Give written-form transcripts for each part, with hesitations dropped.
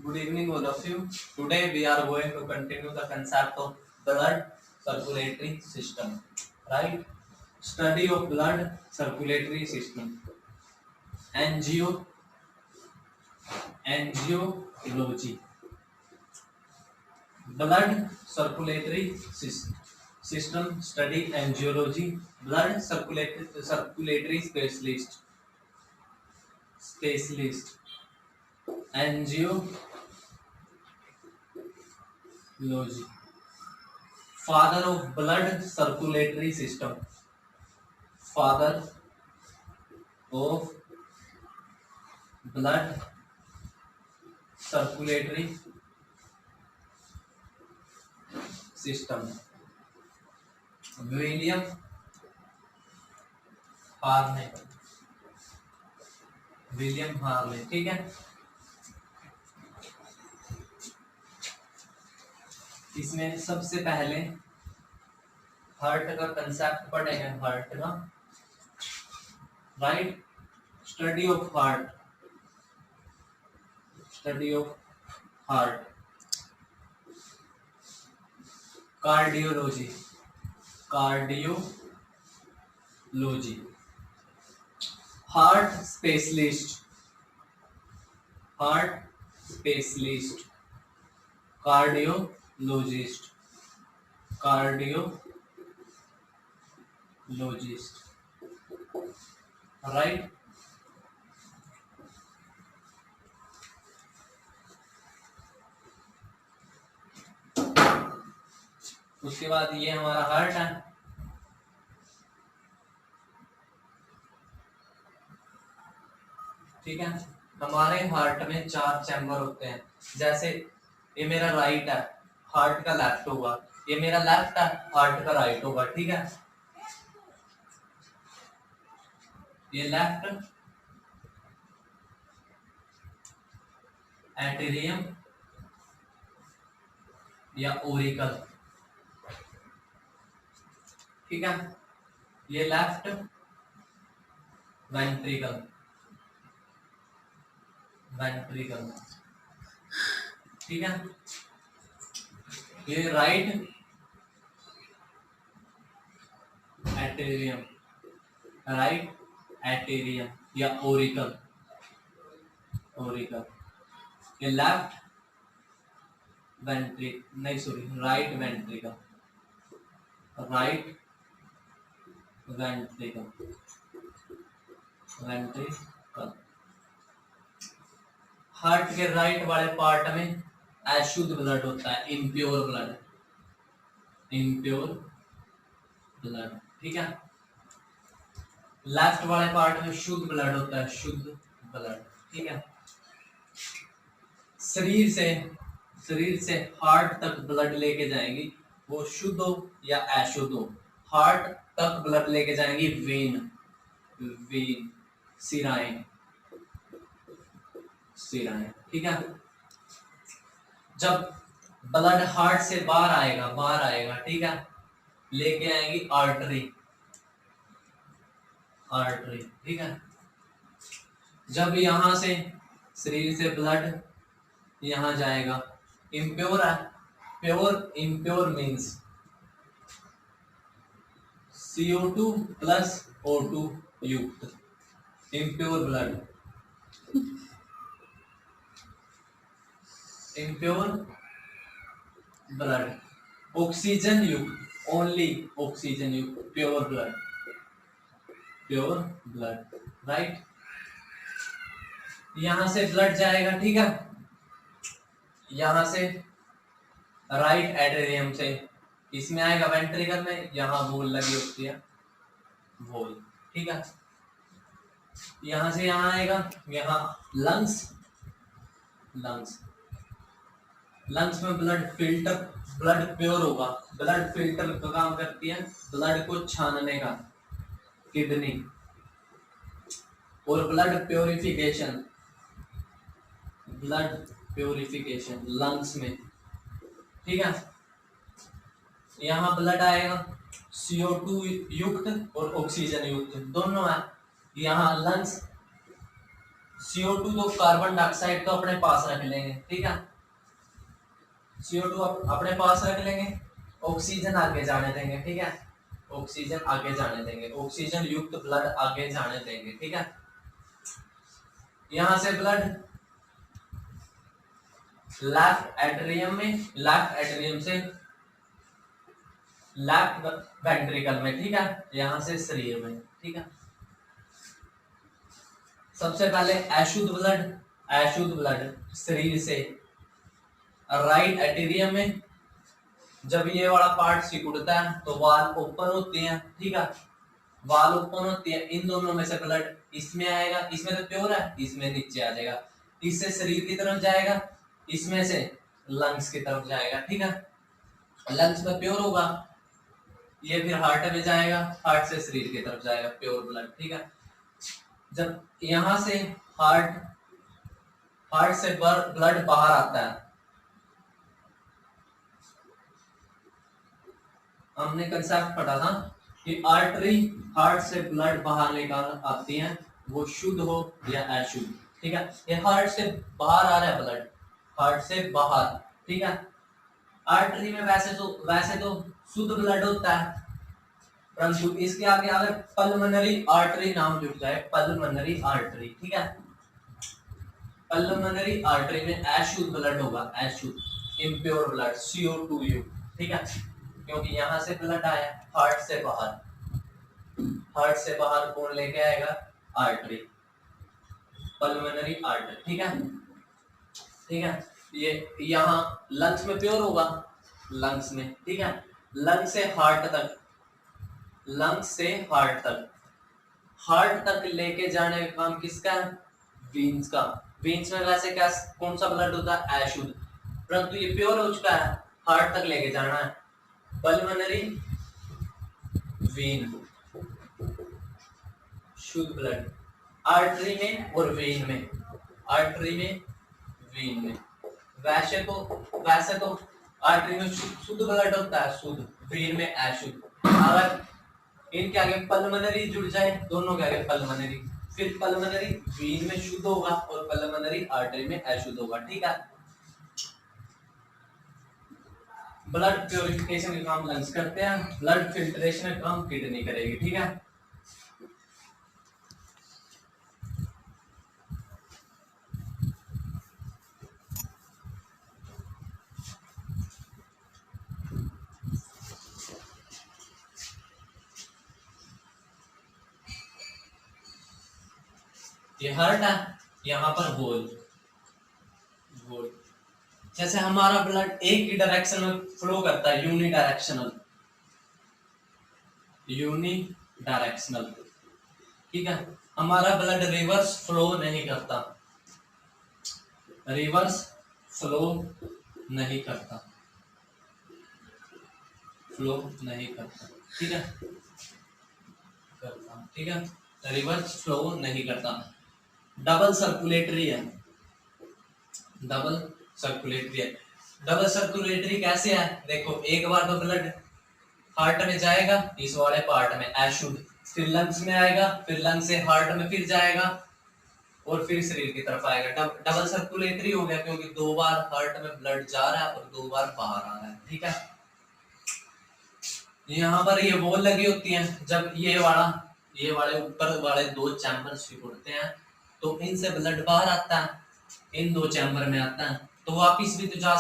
Good evening, all of you. Today we are going to continue the concept of blood circulatory system. Right? Study of blood circulatory system. Angio, angiology. Blood circulatory system study angiology. Blood circulatory specialist. Angiology. Father of blood circulatory system. Father of blood circulatory system. William Harley. William Harley. ठीक है. इसमें सबसे पहले heart का concept पढ़ेंगे. Heart का right. Study of heart. Study of heart. Cardiology. Cardiology. Heart specialist. Heart specialist. Cardiologist. Cardiologist. Right. उसके बाद ये हमारा हार्ट है. ठीक है. हमारे हार्ट में 4 चैम्बर होते हैं. जैसे ये मेरा राइट है, हार्ट का लेफ्ट होगा. ये मेरा लेफ्ट है, हार्ट का राइट होगा. ठीक है. ये लेफ्ट एटेरियम या ओरिकल. ठीक है. ये लेफ्ट वेंट्रिकल. वेंट्रिकल. ठीक है. ये राइट एटेरियम. राइट एटेरियम या ओरिकल. ओरिकल. ये left right ventricle. Right ventricle. Ventricle. Heart के राइट वाले पार्ट में अशुद्ध ब्लड होता है. Impure blood. Impure blood. ठीक है. लेफ्ट वाले पार्ट में शुद्ध ब्लड होता है. शुद्ध ब्लड. ठीक है. शरीर से हार्ट तक ब्लड लेके जाएंगी, वो शुद्ध हो या अशुद्ध हो. हार्ट तक ब्लड लेके जाएंगी वेन. सिराएं. ठीक है. जब ब्लड हार्ट से बाहर आएगा. ठीक है. लेके आएंगी आर्टरी. ठीक है. जब यहां से शरीर से ब्लड यहां जाएगा. इम्प्योर है. Impure means CO2 plus O2 युक्त. Impure blood. Impure blood. Oxygen युक्त. ओनली ऑक्सीजन युक्त. Pure blood. राइट. यहां से ब्लड जाएगा. ठीक है. यहां से राइट एटेरियम से इसमें आएगा वेंट्रिकल में. यहां वॉल लगी होती है. वॉल. ठीक है. यहां से यहां आएगा. यहां लंग्स में ब्लड प्योर होगा. ब्लड फिल्टर का काम करती है, ब्लड को छानने का किडनी. और ब्लड प्योरिफिकेशन लंग्स में. ठीक है. यहाँ ब्लड आएगा CO2 युक्त और ऑक्सीजन युक्त दोनों है. यहाँ लंग्स CO2 तो कार्बन डाइऑक्साइड तो अपने पास रख लेंगे, ठीक है, CO2 अपने पास रख लेंगे, ऑक्सीजन आगे जाने देंगे, ठीक है, ऑक्सीजन आगे जाने देंगे, ऑक्सीजन युक्त ब्लड आगे जाने देंगे, ठीक है। यहां से ब्लड लेफ्ट एट्रियम से लेफ्ट वेंट्रिकल में, ठीक है, यहां से शरीर में, ठीक है। सबसे पहले अशुद्ध ब्लड शरीर से राइट एट्रियम में, जब ये वाला पार्ट सिकुड़ता है तो वाल ओपन होती है, ठीक है, वाल ओपन होती है, इन दोनों में से ब्लड इसमें आएगा, इसमें तो प्योर है, इसमें नीचे आ जाएगा, इससे शरीर की तरफ जाएगा, इसमें से लंग्स की तरफ जाएगा, ठीक है, लंग्स में प्योर होगा, ये फिर हार्ट में जाएगा, हार्ट से शरीर की तरफ जाएगा प्योर ब्लड, ठीक है। जब यहां से हार्ट से ब्लड बाहर आता है, हमने कंसेप्ट पढ़ा था कि आर्टरी हार्ट से ब्लड बाहर लेकर आती है, वो शुद्ध हो या अशुद्ध, ठीक है। ये हार्ट से बाहर आ रहा है ब्लड, हार्ट से बाहर, ठीक है। आर्टरी में वैसे तो शुद्ध ब्लड होता है, परंतु इसके आगे अगर पल्मोनरी आर्टरी नाम जुड़ जाए, पल्मोनरी आर्टरी, ठीक है, पल्मोनरी आर्टरी में अशुद्ध ब्लड होगा, अशुद्ध इम्प्योर ब्लड, CO2 ठीक है, क्योंकि यहां से ब्लड आया हार्ट से बाहर कौन लेके आएगा, आर्टरी, पल्मोनरी आर्टरी, ठीक है, ठीक है। ये यहाँ लंग्स में प्योर होगा, लंग्स में, ठीक है, लंग्स से हार्ट तक लेके जाने का काम किसका है, वीन्स का। वीन्स में वैसे क्या कौन सा ब्लड होता है, अशुद्ध, परंतु ये प्योर हो चुका है, हार्ट तक लेके जाना है, पल्मोनरी वीन, शुद्ध ब्लड आर्टरी में और वीन में, आर्टरी में वीन में। वैसे तो आर्टरी में शुद्ध ब्लड होता है, शुद्ध, वीन में अशुद्ध। अगर इनके आगे पल्मोनरी जुड़ जाए, दोनों के आगे पल्मोनरी, फिर पल्मोनरी वीन में शुद्ध होगा और पल्मोनरी आर्टरी में अशुद्ध होगा, ठीक है। ब्लड प्योरिफिकेशन का काम लंग्स करते हैं, ब्लड फिल्ट्रेशन का काम किडनी करेगी, ठीक है। ये हार्ट है, यहाँ पर होल, जैसे हमारा ब्लड एक ही डायरेक्शन में फ्लो करता है, यूनिडायरेक्शनल, ठीक है। हमारा ब्लड रिवर्स फ्लो नहीं करता, ठीक है, रिवर्स फ्लो नहीं करता, डबल सर्कुलेटरी है, डबल सर्कुलेटरी कैसे है, देखो, एक बार तो ब्लड हार्ट में जाएगा, इस वाले पार्ट में अशुद्ध, फिर लंग्स में आएगा, फिर लंग्स से हार्ट में फिर जाएगा और फिर शरीर की तरफ आएगा, डबल सर्कुलेटरी हो गया, क्योंकि 2 बार हार्ट में ब्लड जा रहा है और 2 बार बाहर आ रहा है, ठीक है। यहाँ पर ये वॉल लगी होती है, जब ये वाले ऊपर वाले 2 चैम्बर सिकुड़ते हैं तो इनसे ब्लड बाहर आता है, इन 2 चैम्बर में आता है, तो वापिस भी तो जा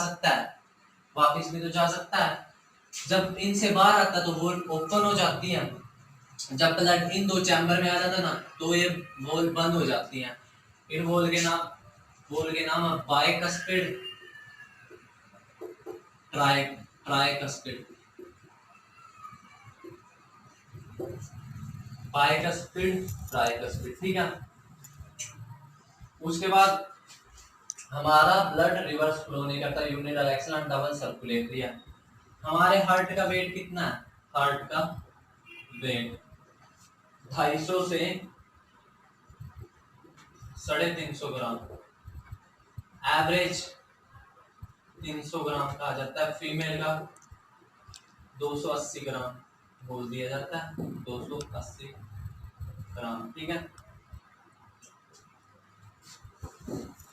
सकता है, जब इनसे बाहर आता है तो वॉल ओपन हो जाती है, जब ब्लड इन 2 चैम्बर में आ जाता है ना तो ये वॉल बंद हो जाती है, इन वॉल के नाम है बाइकस्पिड, ट्राइकस्पिड, ठीक है। उसके बाद हमारा ब्लड रिवर्स फ्लो नहीं करता, यूनिडायरेक्शनल डबल सर्कुलेटरी है। हमारे हार्ट का वेट कितना है, हार्ट का वेट 250 से 350 ग्राम, एवरेज 300 ग्राम कहा जाता है, फीमेल का 280 ग्राम बोल दिया जाता है, 280 ग्राम, ठीक है।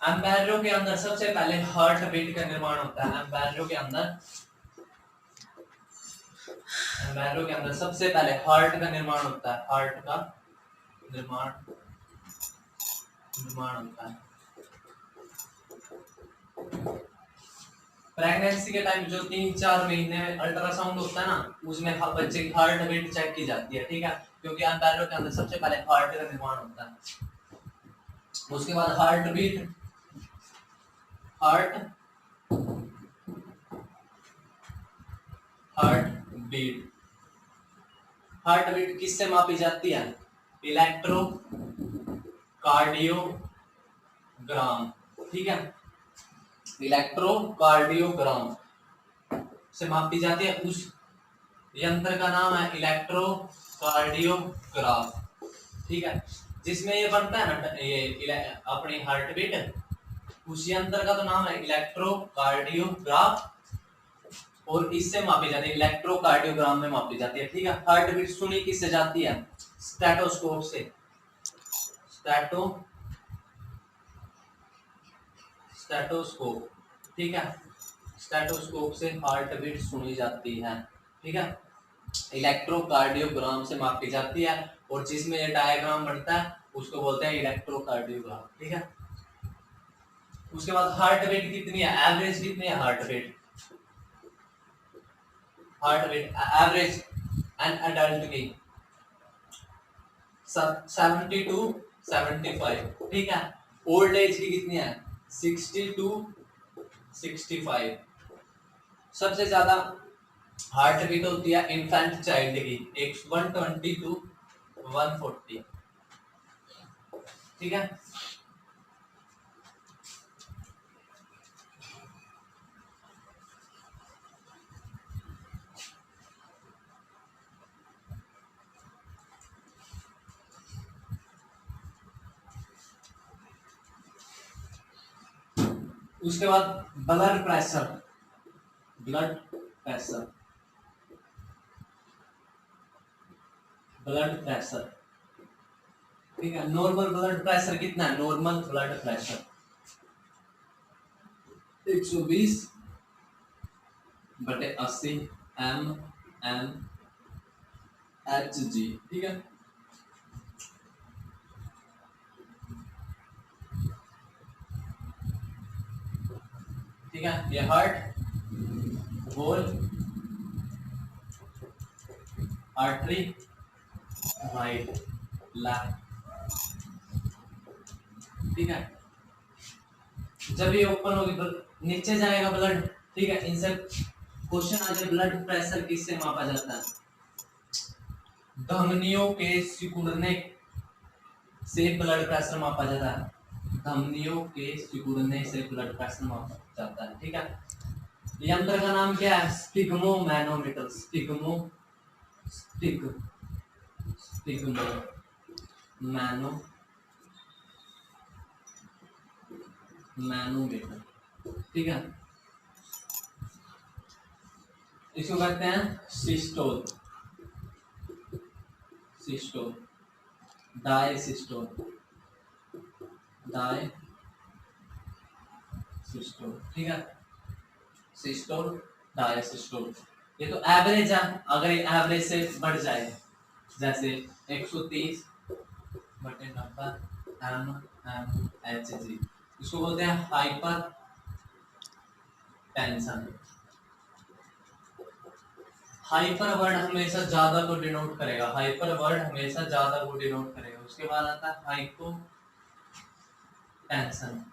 एम्ब्रायो के अंदर सबसे पहले हार्ट बीट का निर्माण होता है। एम्ब्रायो के अंदर सबसे पहले हार्ट का निर्माण होता है। हार्ट का निर्माण होता है। प्रेगनेंसी के टाइम जो 3-4 महीने में अल्ट्रासाउंड होता है ना, उसमें बच्चे की हार्ट बीट चेक की जाती है, ठीक है, क्योंकि एम्ब्रायो के अंदर सबसे पहले हार्ट का निर्माण होता है। उसके बाद हार्ट बीट किससे मापी जाती है? इलेक्ट्रोकार्डियोग्राम, ठीक है, इलेक्ट्रोकार्डियोग्राम से मापी जाती है। उस यंत्र का नाम है इलेक्ट्रोकार्डियोग्राफ, ठीक है, जिसमें ये बनता है ना, ये अपनी हार्ट बीट, उस यंत्र का तो नाम है इलेक्ट्रोकार्डियोग्राफ, और इससे मापी जाती है, इलेक्ट्रोकार्डियोग्राम में मापी जाती है, ठीक है। हार्ट बीट सुनी किससे जाती है? स्टेटोस्कोप से। स्टेटोस्कोप, ठीक है, स्टेटोस्कोप से हार्ट बीट सुनी जाती है, ठीक है। इलेक्ट्रोकार्डियोग्राम से मापी जाती है, और जिसमें ये डायग्राम बनता है उसको बोलते हैं इलेक्ट्रोकार्डियोग्राम, ठीक है। उसके बाद हार्ट बीट कितनी है? एवरेज कितनी है heart beat? Average an adult की 70 to 75, ठीक है। ओल्ड एज की कितनी है? 60 to 65। सबसे ज्यादा हार्ट बीट होती है इन्फेंट चाइल्ड की 120 to 140, ठीक है। उसके बाद ब्लड प्रेशर, ठीक है। नॉर्मल ब्लड प्रेशर कितना है? नॉर्मल ब्लड प्रेशर 120/80 mmHg, ठीक है। ठीक है, ये heart, hole, artery, right, left, ठीक है। जब ये ओपन होगी नीचे जाएगा ब्लड, ठीक है। इनसे क्वेश्चन आ जाए, ब्लड प्रेशर किससे मापा जाता है? धमनियों के सिकुड़ने से ब्लड प्रेशर मापा जाता है। धमनियों के सिकुड़ने से ब्लड प्रेशर मापा जाता है, ठीक है। यंत्र का नाम क्या है? स्टिग्मोमैनोमीटर। मैनोमीटर, ठीक है। इसको कहते हैं सिस्टोल, डायसिस्टोल, ठीक है। सिस्टोल, डायसिस्टोल। ये तो एवरेज है। अगर ये एवरेज से बढ़ जाए, जैसे 130/90 mmHg, इसको बोलते हैं हाइपर टेंशन। हाइपर वर्ड हमेशा ज्यादा को डिनोट करेगा, उसके बाद आता है hypo tension.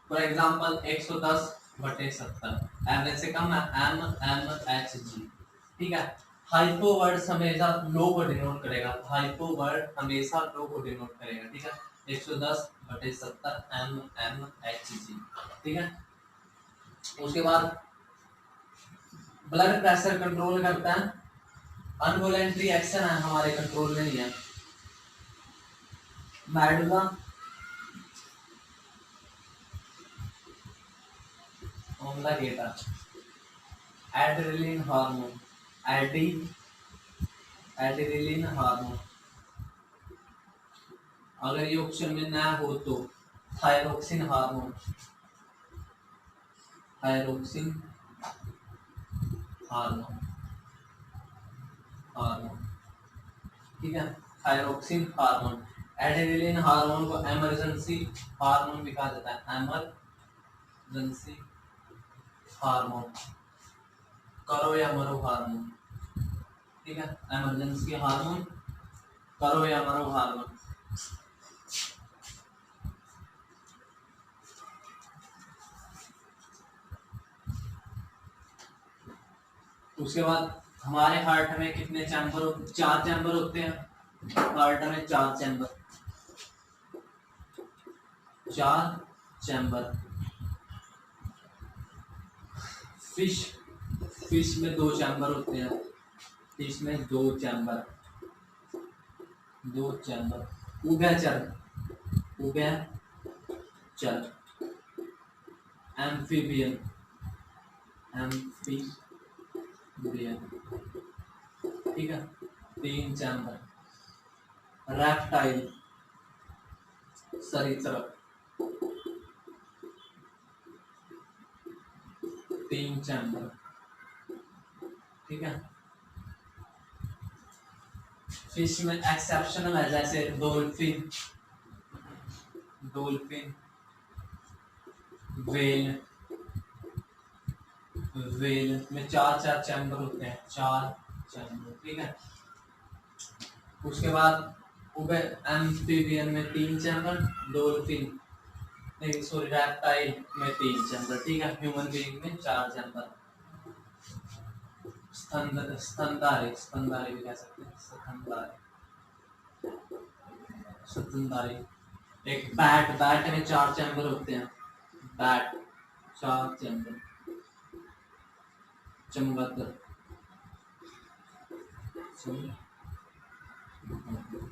For example 110/70, average से कम है mmHg, ठीक है। हाइपो वर्ड हमेशा लो को डिनोट करेगा, ठीक है। 110/70 mmHg, ठीक है। उसके बाद ब्लड प्रेशर कंट्रोल करता है, अनवॉलेंट्री एक्शन है, हमारे कंट्रोल में नहीं है। Medulla oblongata, adrenaline hormone, adrenaline hormone, अगर ये ऑप्शन में ना हो तो thyroxine hormone, thyroxine hormone, hormone, ठीक है, थायरोक्सिन हार्मोन। एड्रेनलिन हार्मोन को इमरजेंसी हार्मोन भी कहा जाता है, इमरजेंसी हार्मोन, करो या मरो हार्मोन, ठीक है, इमरजेंसी हार्मोन, करो या मरो हार्मोन। उसके बाद हमारे हार्ट में कितने चैम्बर, 4 चैम्बर होते हैं हार्ट में, 4 चैम्बर, 4 चैम्बर। फिश में 2 चैम्बर होते हैं, फिश में 2 चैम्बर, 2 चैम्बर। उभयचर, उभयचर, एम्फीबियन, एम्फीबियन, ठीक है, 3 चैम्बर। रेप्टाइल, सरीसृप, 3 चैम्बर, ठीक है। फिश में एक्सेप्शनल है, जैसे डॉल्फिन, डॉल्फिन, वेल, वेल में 4 चैम्बर होते हैं, 4 चैम्बर, ठीक है। उसके बाद एम्फीबियन में 3 चैम्बर, डॉल्फिन नहीं सॉरी रेप्टाइल में 3 चैम्बर, ठीक है। ह्यूमन बीइंग में 4 चैम्बर। स्तनधारी, स्तनधारी भी कह सकते हैं, स्तनधारी, स्तनधारी। एक बैट, बैट में 4 चैम्बर होते हैं, बैट 4 चैम्बर। चमगादड़,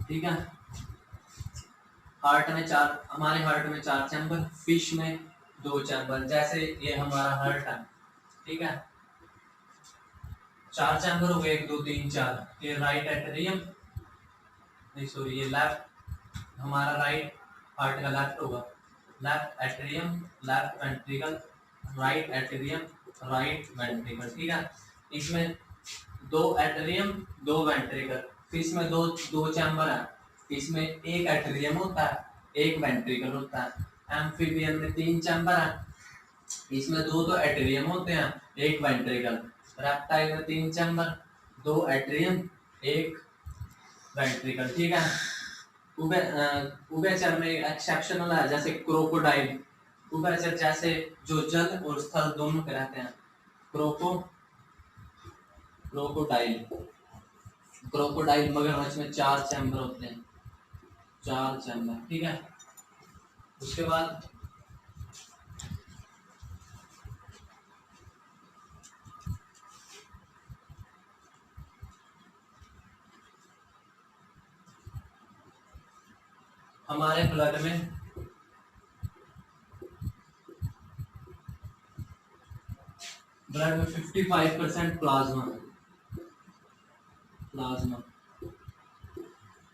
ठीक है। हार्ट में 4, हमारे हार्ट में 4 चैम्बर, फिश में 2 चैम्बर, जैसे ये हमारा हार्ट है, ठीक है। 4 चैम्बर हो गए, 1 2 3 4। ये राइट एट्रियम, नहीं सॉरी ये लेफ्ट, हमारा राइट हार्ट का लेफ्ट होगा, left atrium, left ventricle, right atrium, right ventricle, ठीक है। इसमें 2 एट्रियम 2 वेंट्रिकल, फिश में 2 चैम्बर है, इसमें 1 एट्रियम होता है, 1 वेंट्रिकल होता है। एम्फीबियन में 3 चैम्बर है, इसमें 2 तो एट्रियम होते हैं, 1 वेंट्रिकल। रेप्टाइल में 3 चैम्बर, 2 एट्रियम, 1 वेंट्रिकल, ठीक है। उभयचर में एक्सेप्शनल है, जैसे क्रोकोडाइल। उभयचर जैसे जो जल और स्थल दोनों पे रहते हैं, क्रोकोडाइल, क्रोकोडाइल मगरमच्छ में 4 चैम्बर होते हैं, 4 चैम्बर, ठीक है। उसके बाद हमारे ब्लड में ब्लड में 55% प्लाज्मा, प्लाज्मा,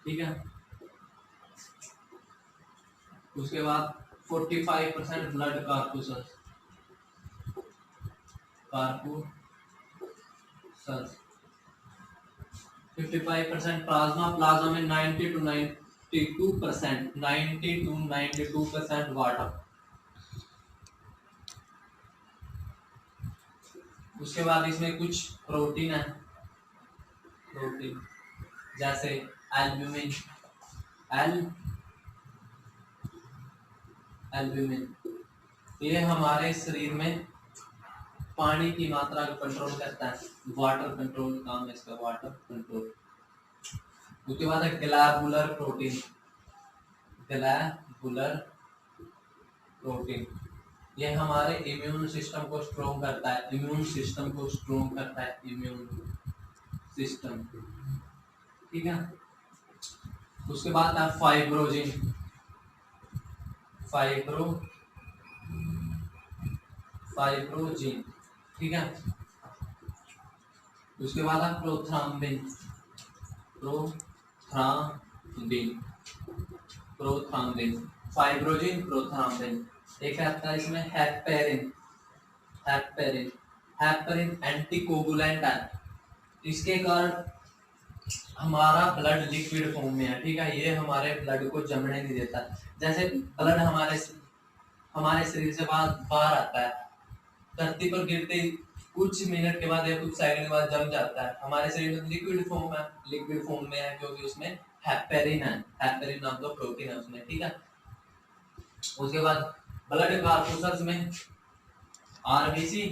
ठीक है। उसके बाद 45% ब्लड कार्पुसस, कार्पुसस, 55% प्लाज्मा, प्लाज्मा में 90 to 92%, 90 to 92% वाटर। उसके बाद इसमें कुछ प्रोटीन है, प्रोटीन जैसे एल्ब्यूमिन, एल्ब्यूमिन, ये हमारे शरीर में पानी की मात्रा को कंट्रोल करता है, वाटर कंट्रोल काम है इसका, वाटर कंट्रोल। उसके बाद है ग्लैबुलर प्रोटीन, ग्लैबुलर प्रोटीन, ये हमारे इम्यून सिस्टम को स्ट्रोंग करता है, इम्यून सिस्टम को स्ट्रोंग करता है, इम्यून सिस्टम, ठीक है। उसके बाद है फाइब्रोजिन, फाइब्रोजिन, ठीक है। उसके बाद है प्रोथ्राम्बिन, प्रोथ्राम्बिन, प्रोथ्राम्बिन, फाइब्रोजिन, प्रोथ्राम्बिन। एक आता है इसमें हेपेरिन, हेपेरिन, हेपेरिन एंटीकोगुलेंट है। इसके कारण हमारा ब्लड लिक्विड फॉर्म में है, ठीक है, ये हमारे ब्लड को जमने नहीं देता। जैसे ब्लड हमारे शरीर से बाहर आता है, धरती पर गिरते ही कुछ मिनट के बाद या कुछ सेकंड के बाद जम जाता है, हमारे शरीर में लिक्विड फॉर्म में है क्योंकि उसमें हेपेरिन है, हेपेरिन नाम का प्रोटीन है उसमें, ठीक है। उसके बाद ब्लड कॉर्पस्कल्स में RBC,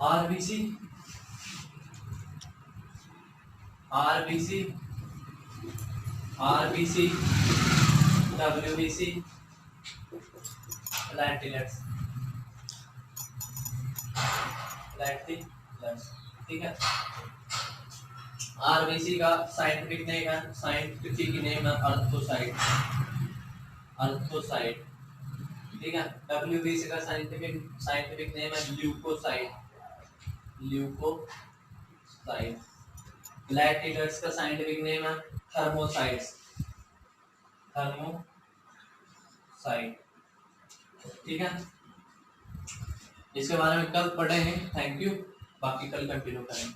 RBC, RBC, RBC, WBC, platelets, platelets, ठीक है। आरबीसी का साइंटिफिक नेम है अर्थोसाइट, अर्थोसाइट, ठीक है। डब्ल्यूबीसी का साइंटिफिक नेम है ल्यूकोसाइट, ल्यूकोसाइट। प्लेटलेट्स का साइंटिफिक नेम है थर्मोसाइट्स, थर्मोसाइट, ठीक है। इसके बारे में कल पढ़े हैं, थैंक यू, बाकी कल कंटिन्यू करेंगे।